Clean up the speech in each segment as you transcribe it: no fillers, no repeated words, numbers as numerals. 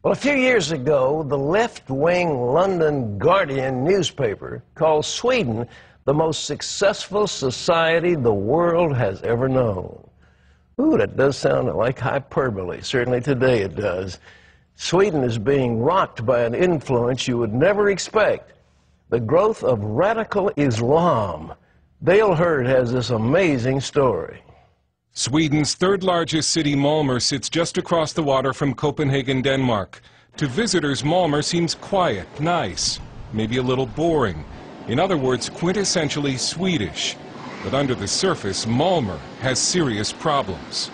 Well, a few years ago, the left-wing London Guardian newspaper called Sweden the most successful society the world has ever known. Ooh, that does sound like hyperbole. Certainly today it does. Sweden is being rocked by an influence you would never expect. The growth of radical Islam. Dale Hurd has this amazing story. Sweden's third-largest city, Malmö, sits just across the water from Copenhagen, Denmark. To visitors, Malmö seems quiet, nice, maybe a little boring. In other words, quintessentially Swedish. But under the surface, Malmö has serious problems.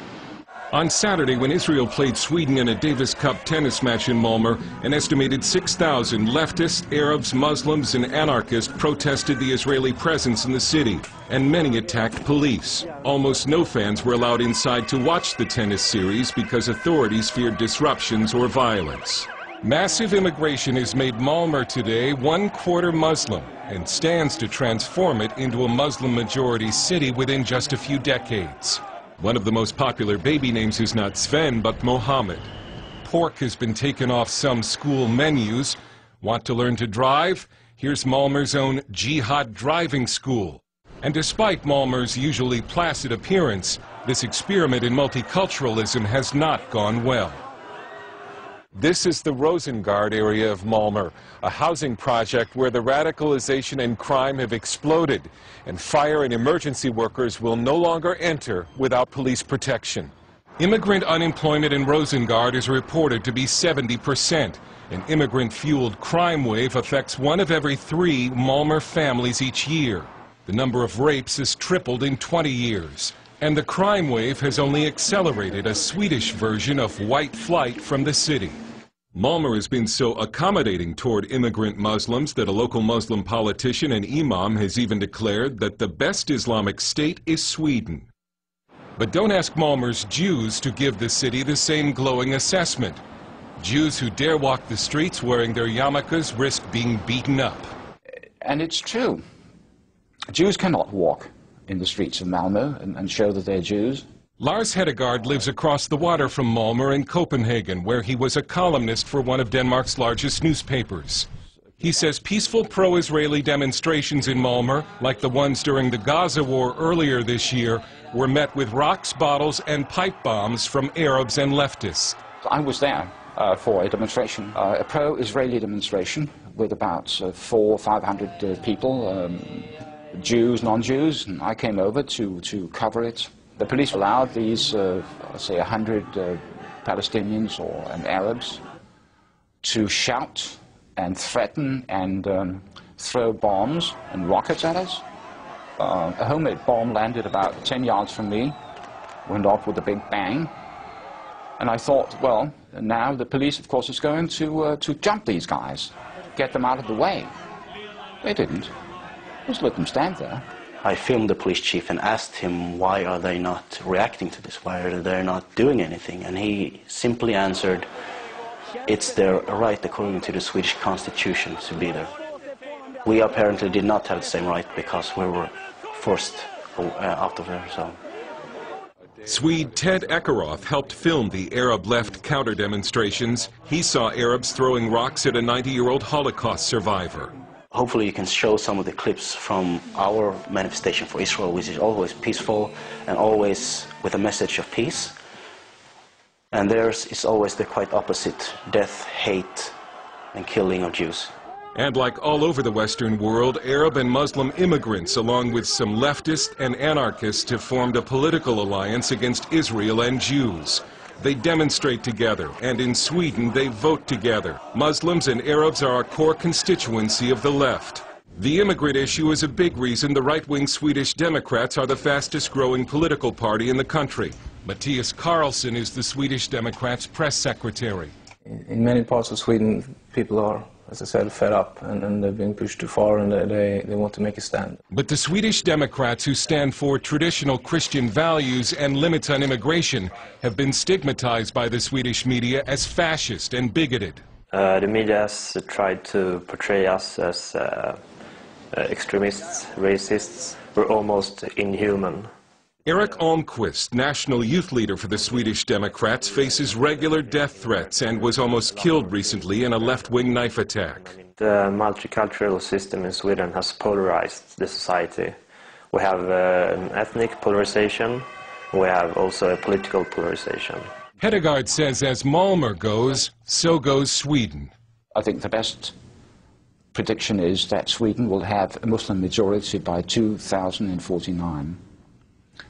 On Saturday, when Israel played Sweden in a Davis Cup tennis match in Malmö, an estimated 6,000 leftists, Arabs, Muslims, and anarchists protested the Israeli presence in the city, and many attacked police. Almost no fans were allowed inside to watch the tennis series because authorities feared disruptions or violence. Massive immigration has made Malmö today 1/4 Muslim and stands to transform it into a Muslim-majority city within just a few decades. One of the most popular baby names is not Sven, but Mohammed. Pork has been taken off some school menus. Want to learn to drive? Here's Malmö's own Jihad driving school. And despite Malmö's usually placid appearance, this experiment in multiculturalism has not gone well. This is the Rosengård area of Malmö, a housing project where the radicalization and crime have exploded, and fire and emergency workers will no longer enter without police protection. Immigrant unemployment in Rosengård is reported to be 70%. An immigrant-fueled crime wave affects 1 of every 3 Malmö families each year. The number of rapes has tripled in 20 years. And the crime wave has only accelerated a Swedish version of white flight from the city. Malmö has been so accommodating toward immigrant Muslims that a local Muslim politician and imam has even declared that the best Islamic state is Sweden. But don't ask Malmö's Jews to give the city the same glowing assessment. Jews who dare walk the streets wearing their yarmulkes risk being beaten up. And it's true. Jews cannot walk in the streets of Malmö and show that they're Jews. Lars Hedegaard lives across the water from Malmö in Copenhagen, where he was a columnist for one of Denmark's largest newspapers. He says peaceful pro-Israeli demonstrations in Malmö, like the ones during the Gaza war earlier this year, were met with rocks, bottles, and pipe bombs from Arabs and leftists. I was there for a demonstration, a pro-Israeli demonstration with about 400 or 500 people. Jews, non-Jews, and I came over to cover it. The police allowed these, say, 100 Palestinians and Arabs to shout and threaten and throw bombs and rockets at us. A homemade bomb landed about 10 yards from me, went off with a big bang, and I thought, well, now the police, of course, is going to jump these guys, get them out of the way. They didn't. Just let them stand there. I filmed the police chief and asked him why are they not reacting to this, why are they not doing anything, and he simply answered, it's their right according to the Swedish constitution to be there. We apparently did not have the same right because we were forced out of there. So. Swede Ted Ekeroth helped film the Arab left counter-demonstrations. He saw Arabs throwing rocks at a 90-year-old Holocaust survivor. Hopefully you can show some of the clips from our manifestation for Israel, which is always peaceful and always with a message of peace. And theirs is always the quite opposite: death, hate, and killing of Jews. And like all over the Western world, Arab and Muslim immigrants, along with some leftists and anarchists, have formed a political alliance against Israel and Jews. They demonstrate together, and in Sweden they vote together. Muslims and Arabs are a core constituency of the left. The immigrant issue is a big reason the right-wing Swedish Democrats are the fastest-growing political party in the country. Mattias Karlsson is the Swedish Democrats' press secretary. In many parts of Sweden, people are, as I said, fed up and they've been pushed too far and they want to make a stand. But the Swedish Democrats, who stand for traditional Christian values and limits on immigration, have been stigmatized by the Swedish media as fascist and bigoted. The media has tried to portray us as extremists, racists. We're almost inhuman. Eric Almqvist, national youth leader for the Swedish Democrats, faces regular death threats and was almost killed recently in a left-wing knife attack. The multicultural system in Sweden has polarized the society. We have an ethnic polarization, we have also a political polarization. Hedegaard says as Malmö goes, so goes Sweden. I think the best prediction is that Sweden will have a Muslim majority by 2049.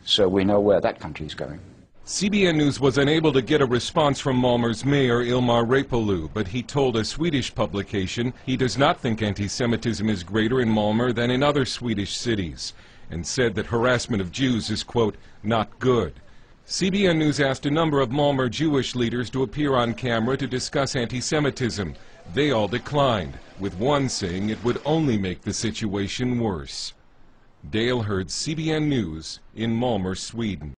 So we know where that country is going. CBN News was unable to get a response from Malmö's mayor, Ilmar Reepalu, but he told a Swedish publication he does not think anti-Semitism is greater in Malmö than in other Swedish cities, and said that harassment of Jews is, quote, not good. CBN News asked a number of Malmö Jewish leaders to appear on camera to discuss anti-Semitism. They all declined, with one saying it would only make the situation worse. Dale Hurd, CBN News in Malmö, Sweden.